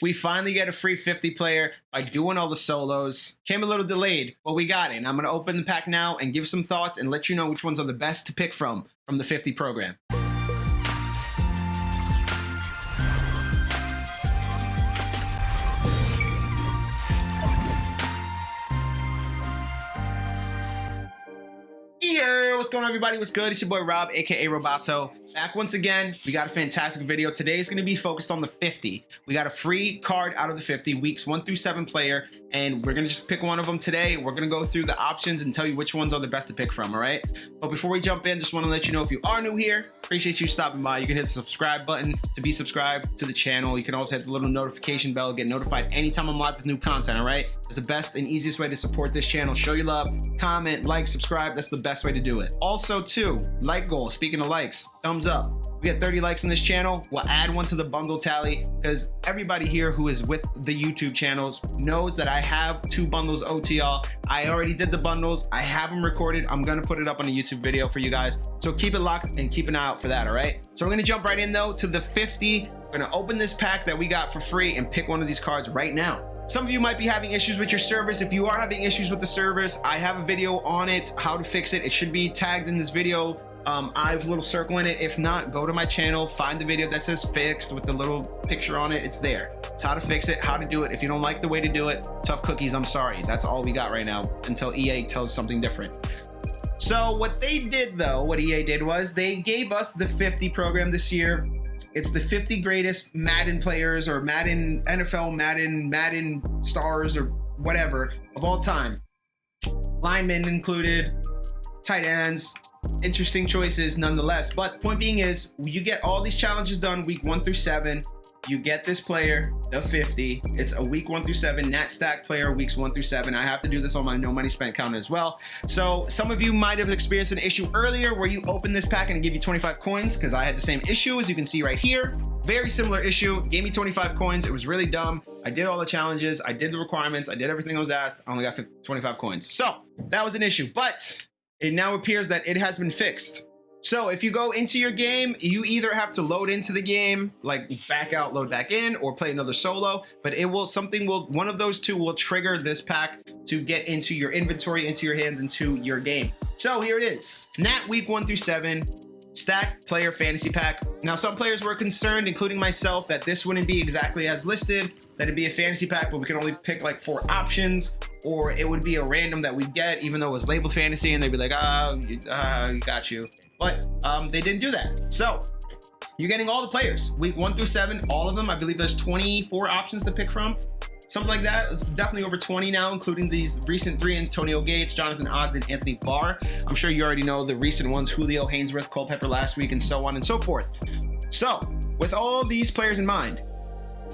We finally get a free 50 player by doing all the solos. Came a little delayed, but we got it. And I'm going to open the pack now and give some thoughts and let you know which ones are the best to pick from the 50 program. Yo, what's going on, everybody? What's good? It's your boy Rob, aka Roboto. Back once again. We got a fantastic video. Today is going to be focused on the 50. We got a free card out of the 50, weeks 1 through 7 player, and we're going to just pick one of them today. We're going to go through the options and tell you which ones are the best to pick from, all right? But before we jump in, just want to let you know, if you are new here, appreciate you stopping by. You can hit the subscribe button to be subscribed to the channel. You can also hit the little notification bell, get notified anytime I'm live with new content, all right? It's the best and easiest way to support this channel. Show your love, comment, like, subscribe. That's the best way to do it. Also, too, like goal. Speaking of likes, thumbs up. We get 30 likes on this channel. We'll add one to the bundle tally because everybody here who is with the YouTube channels knows that I have 2 bundles OTL. I already did the bundles. I have them recorded. I'm going to put it up on a YouTube video for you guys. So keep it locked and keep an eye out for that, all right? So we're going to jump right in, though, to the 50. We're going to open this pack that we got for free and pick one of these cards right now. Some of you might be having issues with your servers. If you are having issues with the servers, I have a video on it, how to fix it. It should be tagged in this video. I have a little circle in it. If not, go to my channel, find the video that says fixed with the little picture on it. It's there. It's how to fix it, how to do it. If you don't like the way to do it, tough cookies, I'm sorry. That's all we got right now until EA tells something different. So what they did, though, what EA did was they gave us the 50 program this year. It's the 50 greatest Madden players or Madden, NFL Madden stars or whatever of all time. Linemen included, tight ends, interesting choices nonetheless. But point being is, you get all these challenges done week 1 through 7. You get this player, the 50. It's a week 1 through 7 nat stack player, weeks 1 through 7. I have to do this on my no money spent counter as well. So some of you might have experienced an issue earlier where you open this pack and it give you 25 coins, because I had the same issue, as you can see right here. Very similar issue. Gave me 25 coins. It was really dumb. I did all the challenges. I did the requirements. I did everything I was asked. I only got 25 coins. So that was an issue, but it now appears that it has been fixed. So if you go into your game, you either have to load into the game, like back out, load back in, or play another solo, but it will, one of those two will trigger this pack to get into your inventory, into your hands, into your game. So here it is, Nat week 1 through 7, stacked player fantasy pack. Now, some players were concerned, including myself, that this wouldn't be exactly as listed, that it'd be a fantasy pack, but we can only pick like 4 options, or it would be a random that we get, even though it was labeled fantasy, and they'd be like, got you. But they didn't do that. So you're getting all the players, week 1 through 7, all of them. I believe there's 24 options to pick from, something like that. It's definitely over 20 now, including these recent 3, Antonio Gates, Jonathan Ogden, Anthony Barr. I'm sure you already know the recent ones, Julio, Hainsworth, Culpepper last week, and so on and so forth. So with all these players in mind,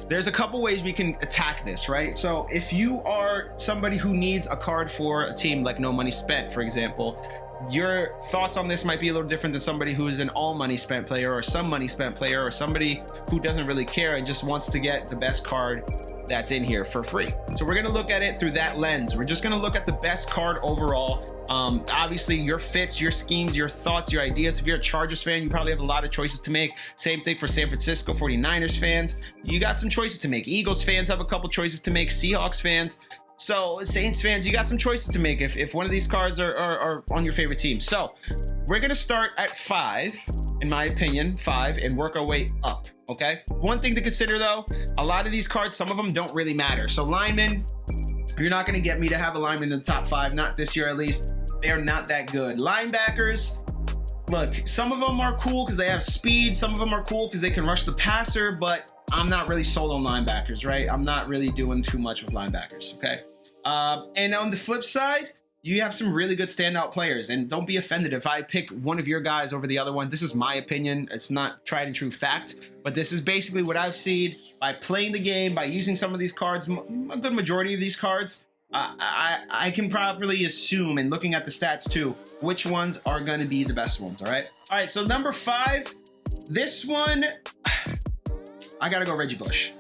there's a couple ways we can attack this, right? So if you are somebody who needs a card for a team like No Money Spent, for example, your thoughts on this might be a little different than somebody who is an all money spent player or some money spent player, or somebody who doesn't really care and just wants to get the best card that's in here for free. So we're gonna look at it through that lens. We're just gonna look at the best card overall. Obviously your fits, your schemes, your thoughts, your ideas. If you're a Chargers fan, you probably have a lot of choices to make. Same thing for San Francisco 49ers fans. You got some choices to make. Eagles fans have a couple choices to make. Seahawks fans. So Saints fans, you got some choices to make if one of these cards are on your favorite team. So we're gonna start at 5, in my opinion, 5, and work our way up, okay? One thing to consider though, a lot of these cards, some of them don't really matter. So linemen, you're not gonna get me to have a lineman in the top 5, not this year at least. They're not that good. Linebackers, look, some of them are cool because they have speed. Some of them are cool because they can rush the passer, but I'm not really sold on linebackers, right? I'm not really doing too much with linebackers, okay? And on the flip side, you have some really good standout players, and don't be offended if I pick one of your guys over the other one. This is my opinion. It's not tried and true fact, but this is basically what I've seen by playing the game, by using some of these cards, a good majority of these cards. I can probably assume, and looking at the stats too, which ones are going to be the best ones, all right? All right, so number 5, this one, I got to go Reggie Bush.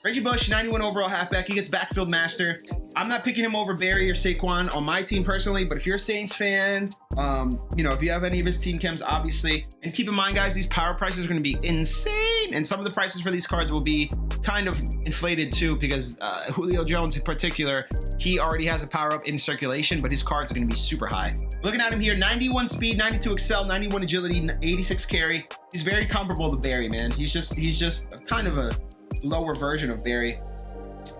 Reggie Bush, 91 overall halfback. He gets backfield master. I'm not picking him over Barry or Saquon on my team personally, but if you're a Saints fan, you know, if you have any of his team chems, obviously, and keep in mind, guys, these power prices are going to be insane And some of the prices for these cards will be kind of inflated too, because Julio Jones in particular, he already has a power up in circulation, but his cards are going to be super high. Looking at him here, 91 speed, 92 excel, 91 agility, 86 carry. He's very comparable to Barry, man. He's just kind of a lower version of Barry.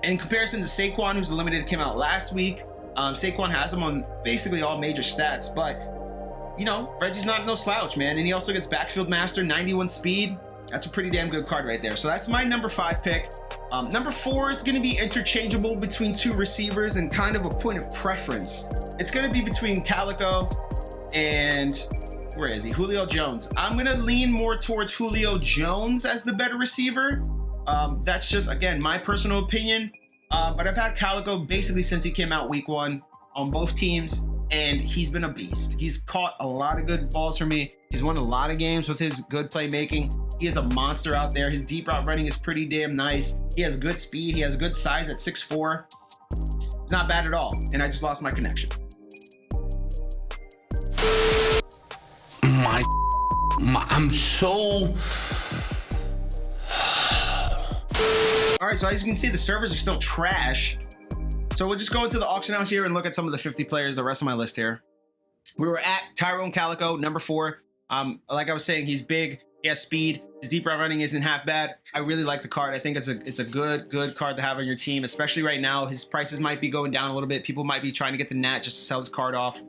And in comparison to Saquon, who's the limited that came out last week, Saquon has him on basically all major stats, but you know, Reggie's not no slouch, man. And he also gets backfield master, 91 speed. That's a pretty damn good card right there. So that's my number 5 pick. Number 4 is going to be interchangeable between 2 receivers and kind of a point of preference. It's going to be between Calico and, where is he? Julio Jones. I'm going to lean more towards Julio Jones as the better receiver. That's just, again, my personal opinion. But I've had Calico basically since he came out week 1 on both teams, and he's been a beast. He's caught a lot of good balls for me. He's won a lot of games with his good playmaking. He is a monster out there. His deep route running is pretty damn nice. He has good speed. He has good size at 6'4". It's not bad at all. And I just lost my connection. I'm so... All right, so as you can see, the servers are still trash. So we'll just go into the auction house here and look at some of the 50 players, the rest of my list here. We were at Tyrone Calico, number 4. Like I was saying, he's big. He has speed. His deep route running isn't half bad. I really like the card. I think it's a good card to have on your team, especially right now. His prices might be going down a little bit. People might be trying to get the Nat just to sell his card off.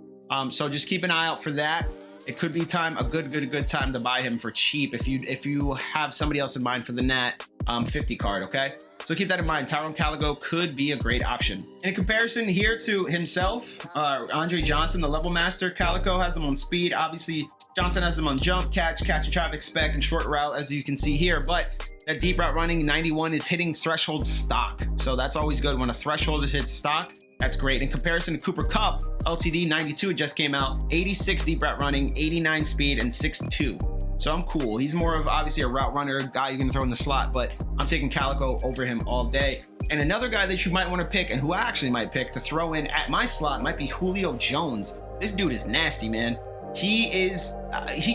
So just keep an eye out for that. It could be a good time to buy him for cheap if you have somebody else in mind for the Nat 50 card, okay? So keep that in mind. Tyrone Calico could be a great option. In comparison here to himself, Andre Johnson, the level master, Calico has him on speed. Obviously, Johnson has him on jump, catch and traffic spec, and short route, as you can see here. But that deep route running, 91, is hitting threshold stock. So that's always good. When a threshold is hit stock, that's great. In comparison to Cooper Kupp, LTD 92, it just came out, 86 deep route running, 89 speed, and 6'2". So I'm cool. He's more of obviously a route runner, guy you're gonna throw in the slot, but I'm taking Calico over him all day. And another guy that you might want to pick, and who I actually might pick to throw in at my slot, might be Julio Jones. This dude is nasty, man. He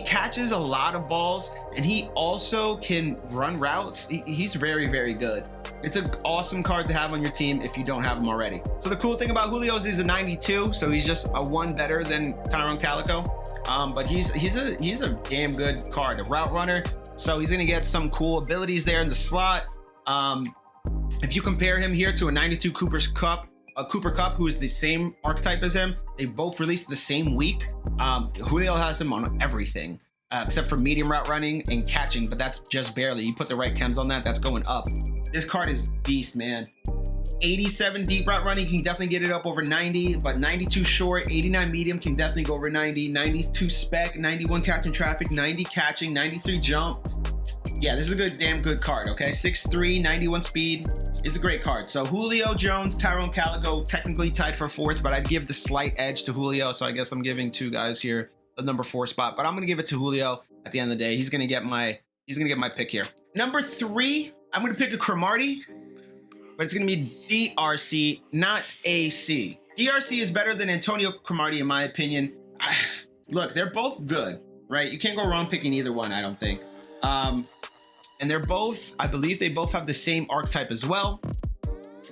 catches a lot of balls, and he also can run routes. He's very good. It's an awesome card to have on your team if you don't have him already. So the cool thing about Julio is he's a 92, so he's just a 1 better than Tyrone Calico. But he's a damn good card, a route runner. So he's gonna get some cool abilities there in the slot. If you compare him here to a 92 Cooper Kupp, who is the same archetype as him, they both released the same week. Julio has him on everything except for medium route running and catching, but that's just barely. You put the right chems on that, that's going up. This card is beast, man. 87 deep route running can definitely get it up over 90, but 92 short, 89 medium can definitely go over 90, 92 spec, 91 catching traffic, 90 catching, 93 jump. Yeah, this is a damn good card, okay? 6'3", 91 speed is a great card. So Julio Jones, Tyrone Calico, technically tied for 4th, but I'd give the slight edge to Julio. So I guess I'm giving 2 guys here the number 4 spot, but I'm gonna give it to Julio at the end of the day. He's gonna get my pick here. Number 3, I'm gonna pick a Cromartie, but it's gonna be DRC, not AC. DRC is better than Antonio Cromartie in my opinion. Look, they're both good, right? You can't go wrong picking either one, I don't think. And they're both, I believe they both have the same archetype as well,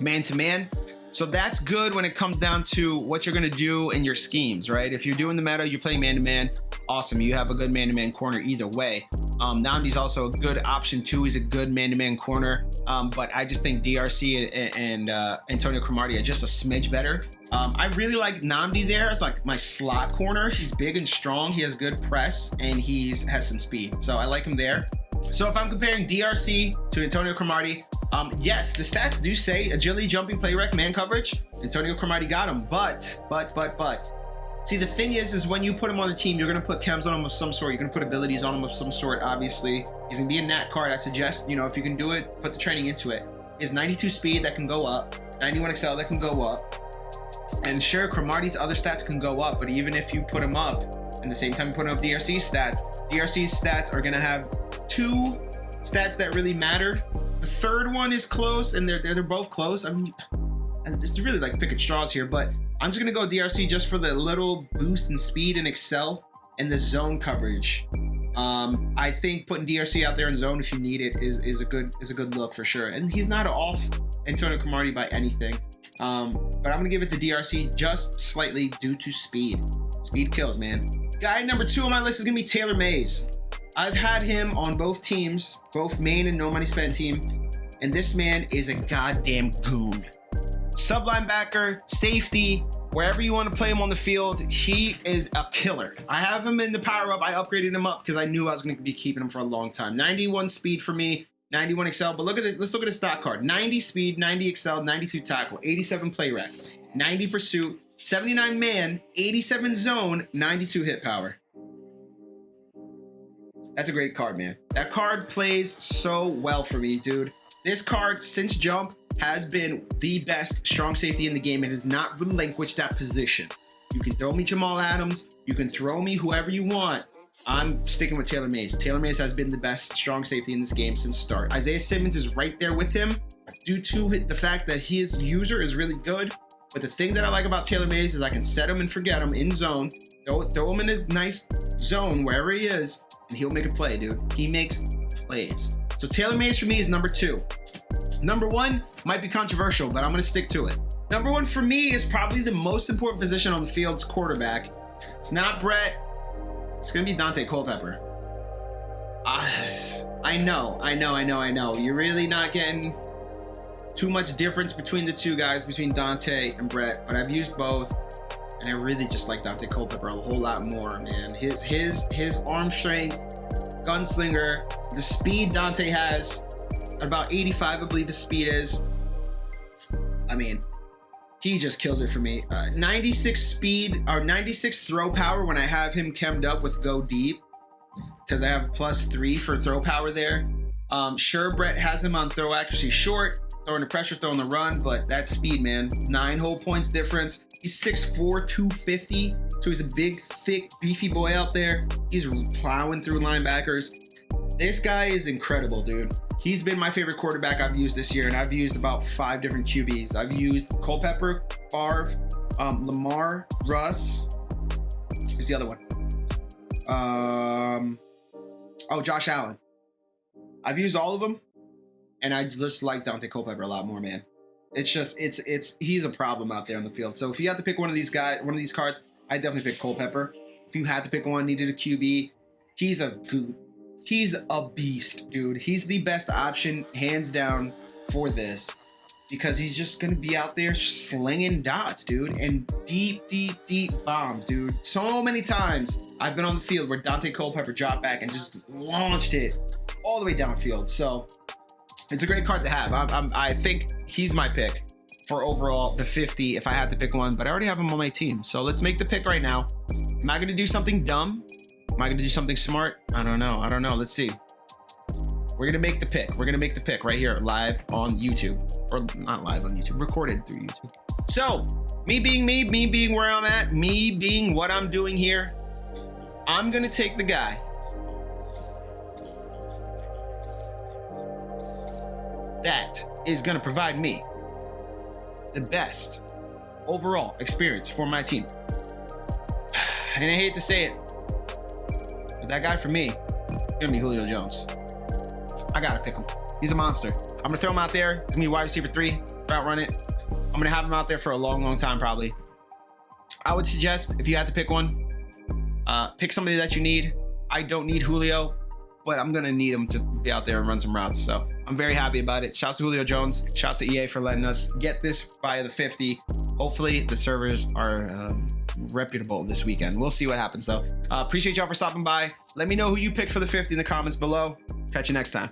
man-to-man. So that's good when it comes down to what you're gonna do in your schemes, right? If you're doing the meta, you're playing man-to-man, awesome. You have a good man-to-man corner either way. Nnamdi's also a good option too. He's a good man-to-man corner. But I just think DRC and Antonio Cromartie are just a smidge better. I really like Nnamdi there as like my slot corner. He's big and strong. He has good press and has some speed. So I like him there. So if I'm comparing DRC to Antonio Cromartie, yes, the stats do say agility, jumping, play rec, man coverage. Antonio Cromartie got him, but. See, the thing is when you put him on the team, you're gonna put chems on him of some sort. You're gonna put abilities on him of some sort, obviously. He's gonna be a nat card. I suggest, if you can do it, put the training into it. He has 92 speed that can go up, 91 excel that can go up. And sure, Cromartie's other stats can go up, but even if you put him up, and the same time you put up DRC's stats are gonna have 2 stats that really matter. The third one is close, and they're both close. I mean, it's really like picking straws here, but I'm just gonna go DRC just for the little boost in speed and excel and the zone coverage. I think putting DRC out there in zone if you need it is a good look for sure. And he's not off Antonio Cromartie by anything. But I'm gonna give it to DRC just slightly due to speed. Speed kills, man. Guy number 2 on my list is gonna be Taylor Mays. I've had him on both teams, both main and no money spent team, and this man is a goddamn goon. Sub linebacker, safety, wherever you want to play him on the field, he is a killer. I have him in the power up. I upgraded him up because I knew I was going to be keeping him for a long time. 91 speed for me, 91 excel. But look at this. Let's look at his stock card. 90 speed, 90 excel, 92 tackle, 87 play rec, 90 pursuit, 79 man, 87 zone, 92 hit power. That's a great card, man. That card plays so well for me, dude. This card, since jump, has been the best strong safety in the game and has not relinquished that position. You can throw me Jamal Adams. You can throw me whoever you want. I'm sticking with Taylor Mays. Taylor Mays has been the best strong safety in this game since start. Isaiah Simmons is right there with him due to the fact that his user is really good. But the thing that I like about Taylor Mays is I can set him and forget him in zone, throw him in a nice zone wherever he is, and he'll make a play, dude. He makes plays. So Taylor Mays for me is number 2. Number 1 might be controversial, but I'm going to stick to it. Number 1 for me is probably the most important position on the field's quarterback. It's not Brett. It's going to be Dante Culpepper. I know. You're really not getting too much difference between the two guys, between Dante and Brett, but I've used both, and I really just like Dante Culpepper a whole lot more, man. His arm strength, gunslinger, the speed Dante has, about 85, I believe his speed is. I mean, he just kills it for me. 96 speed or 96 throw power when I have him chemmed up with go deep, because I have a +3 for throw power there. Sure, Brett has him on throw accuracy short, throwing the pressure, throwing the run, but that speed, man, 9 whole points difference. He's 6'4", 250, so he's a big, thick, beefy boy out there. He's plowing through linebackers. This guy is incredible, dude. He's been my favorite quarterback I've used this year, and I've used about 5 different QBs. I've used Culpepper, Favre, Lamar, Russ. Who's the other one? Josh Allen. I've used all of them, and I just like Dante Culpepper a lot more, man. It's just, he's a problem out there on the field. So if you had to pick one of these cards, I'd definitely pick Culpepper. If you had to pick one, needed a QB, he's a beast, dude. He's the best option, hands down, for this, because he's just gonna be out there slinging dots, dude, and deep bombs, dude. So many times I've been on the field where Dante Culpepper dropped back and just launched it all the way downfield. So it's a great card to have. I think he's my pick for overall the 50 if I had to pick one, but I already have him on my team. So let's make the pick right now. Am I gonna do something dumb? Am I gonna do something smart? I don't know. Let's see. We're gonna make the pick. We're gonna make the pick right here live on YouTube. Or not live on YouTube, recorded through YouTube. So, me being where I'm at, me being what I'm doing here, I'm gonna take the guy that is gonna provide me the best overall experience for my team. And I hate to say it, but that guy for me is gonna be Julio Jones. I gotta pick him. He's a monster. I'm gonna throw him out there. He's gonna be wide receiver 3, route run it. I'm gonna have him out there for a long time probably. I would suggest, if you had to pick one, pick somebody that you need. I don't need Julio, but I'm gonna need him to be out there and run some routes. So I'm very happy about it. Shouts to Julio Jones. Shouts to EA for letting us get this via the 50. Hopefully the servers are reputable this weekend. We'll see what happens though. Appreciate y'all for stopping by. Let me know who you picked for the 50 in the comments below. Catch you next time.